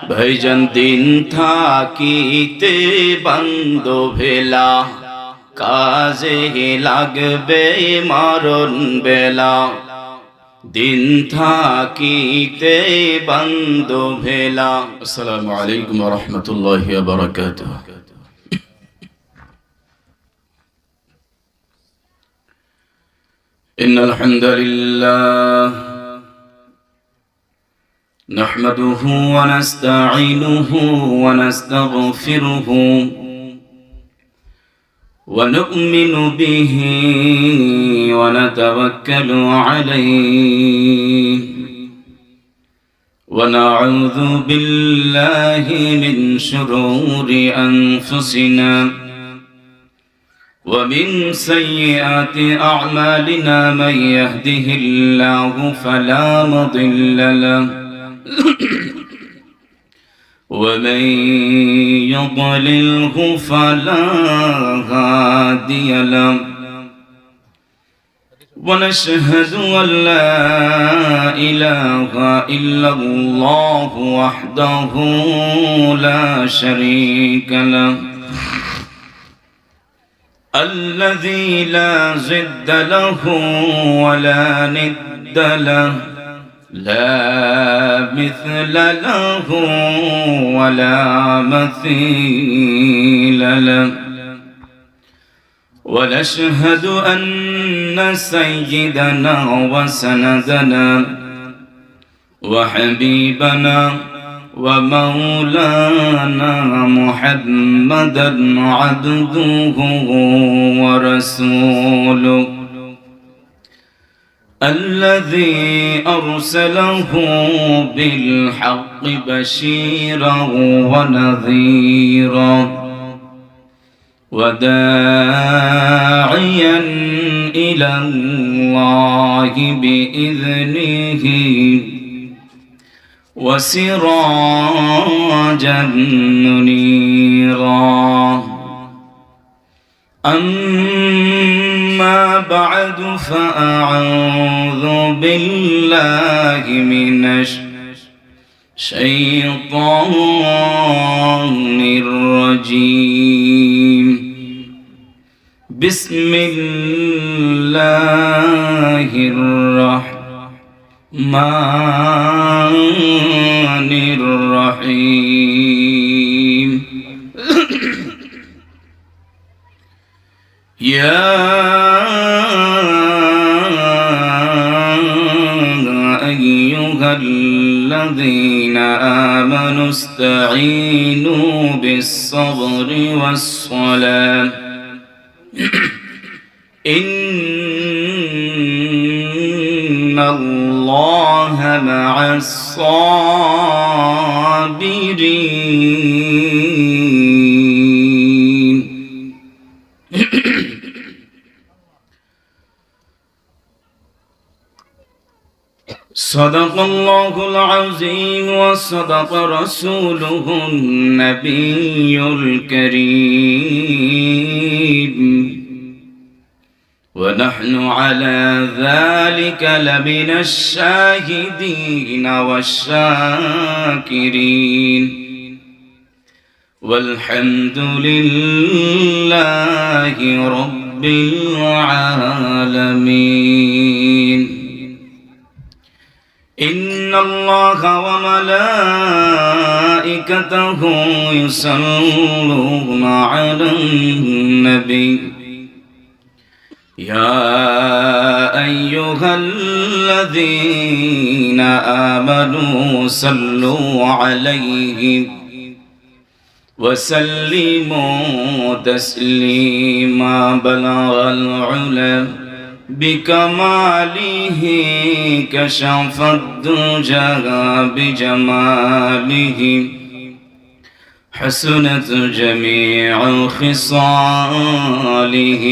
ভাইজান দিন থাকিতে বান্ধো ভেলা, কাজে লাগবে মরণ বেলা। দিন থাকিতে বান্ধো ভেলা। আসসালামু আলাইকুম ওয়া রাহমাতুল্লাহি ওয়া বারাকাতুহু। ইন্নাল হামদালিল্লাহ نحمده ونستعينه ونستغفره ونؤمن به ونتوكل عليه ونعوذ بالله من شرور أنفسنا ومن سيئات أعمالنا من يهده الله فلا مضل له ومن يضلله فلا هادي له ونشهد أن لا إله إلا الله وحده لا شريك له الذي لا ضد له ولا ند له لا مثل له ولا مثيل له ونشهد أن سيدنا وسندنا وحبيبنا ومولانا محمدا عبده ورسوله الذي أرسله بالحق بشيرا ونذيرا وداعيا إلى الله بإذنه وسراجا منيرا أما بعد فأعوذ بالله من الشيطان الرجيم بسم الله الرحمن الرحيم يا أيها الذين آمنوا استعينوا بالصبر والصلاة إن الله مع الصابرين صدق الله العظيم وصدق رسوله النبي الكريم ونحن على ذلك لمن الشاهدين والشاكرين والحمد لله رب العالمين إن الله وملائكته يصلون على النبي يا أيها الذين آمنوا صلوا عليه وسلموا تسليما بلغ العلا بكماله كشف الدجى بجماله حسنت جميع خصاله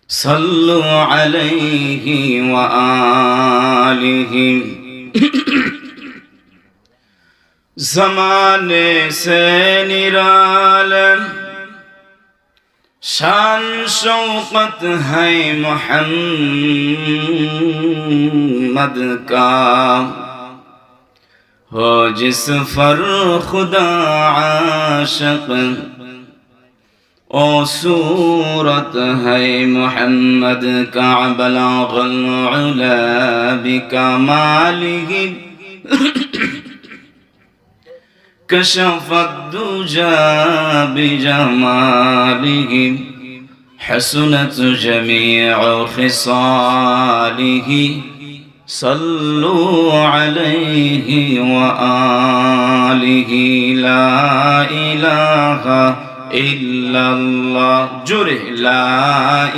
صلوا عليه وآله ज़माने से निरालम शान शौकत है मोहम्मद का हो जिस पर खुदा आशिक ओ सूरत है मोहम्मद का बलागुल उला बिकमालिही कशफ दुजा बिजमालिही हसनत जमीउ खिसालिही सल्लु अलैहि व आलिही ला इलाहा इल्लल्लाह जुरे ला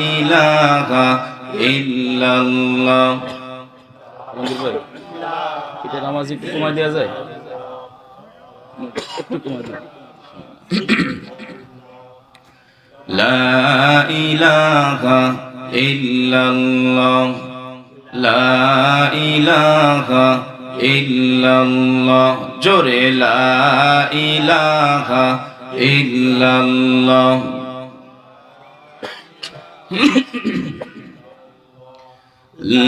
इलाहा इल्लल्लाह। এটা নামাজ একটু কমাই দেওয়া যায়, একটু কমাই দেওয়া। লা ইলাহা ইল্লাল্লাহ লা ইলাহা ইল্লাল্লাহ জোরে লা ইলাহা ইল্লাল্লাহ।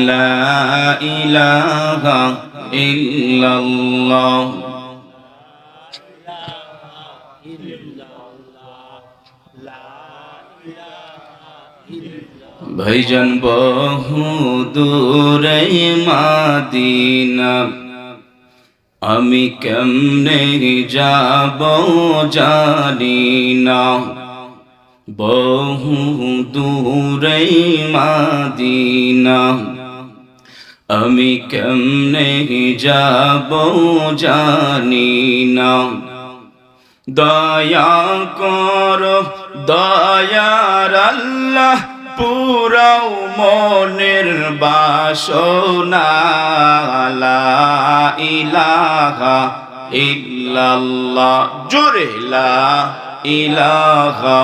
লা ইলাহা ইল্লাল্লাহ। ভাইজান বহু দূরে মাদিনা আমি কেমনে যাব জানি না, বহু দূরে মাদিনা আমি কেমনে যাব জানি না। দয়া করো দয়ার আল্লাহ পুরাও মনের বাসনা, লা ইলাহা ইল্লাল্লাহ জোরে লা ইলাহা।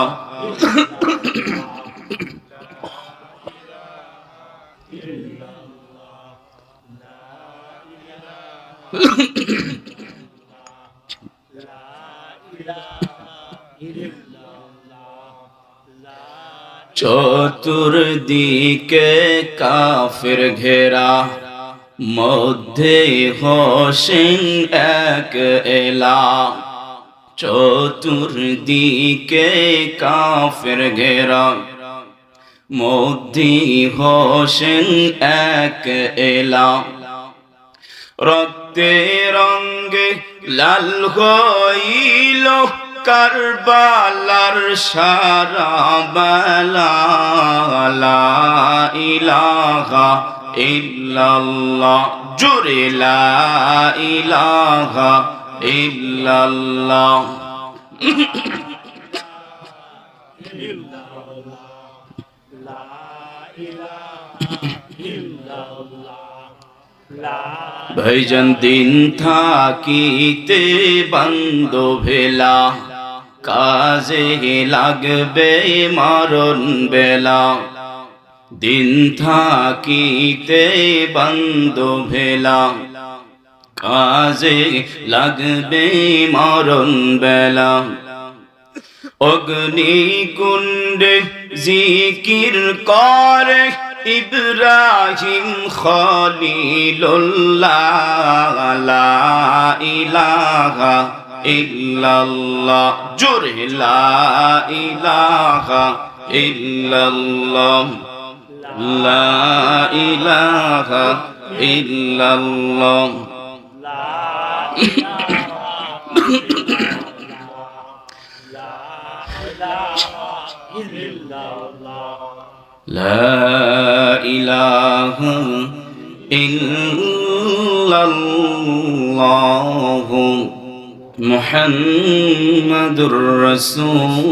চতুর্দিকে কাফের ঘেরা মধ্যে হোসেন এক এলা, চতুর্দিকে কাফের ঘেরা মধ্যে হোসেন এক এলা, রক্তে রঙ্গে লাল হইল কারবালার সারা বেলা, লা ইলাহা ইল্লাল্লাহ জোরে লা ইলাহা ইল্লাল্লাহ। ভাইজান দিন থাকিতে বন্ধ ভেলা কাজে লাগবে মরণ বেলা, দিন থাকিতে বন্ধ ভেলা কাজে লাগবে মরণ বেলা, অগ্নিকুণ্ডে জিকির করে ইব্রাহিম খলিলুল্লাহ, লা ইলাহা ইল্লাল্লাহ জোরে লা ইলাহা ইল্লাল্লাহ লা ইলাহা ইল্লাল্লাহ। লা ইলাহা ইল্লাল্লাহ মুহাম্মাদুর রাসূলুল্লাহ।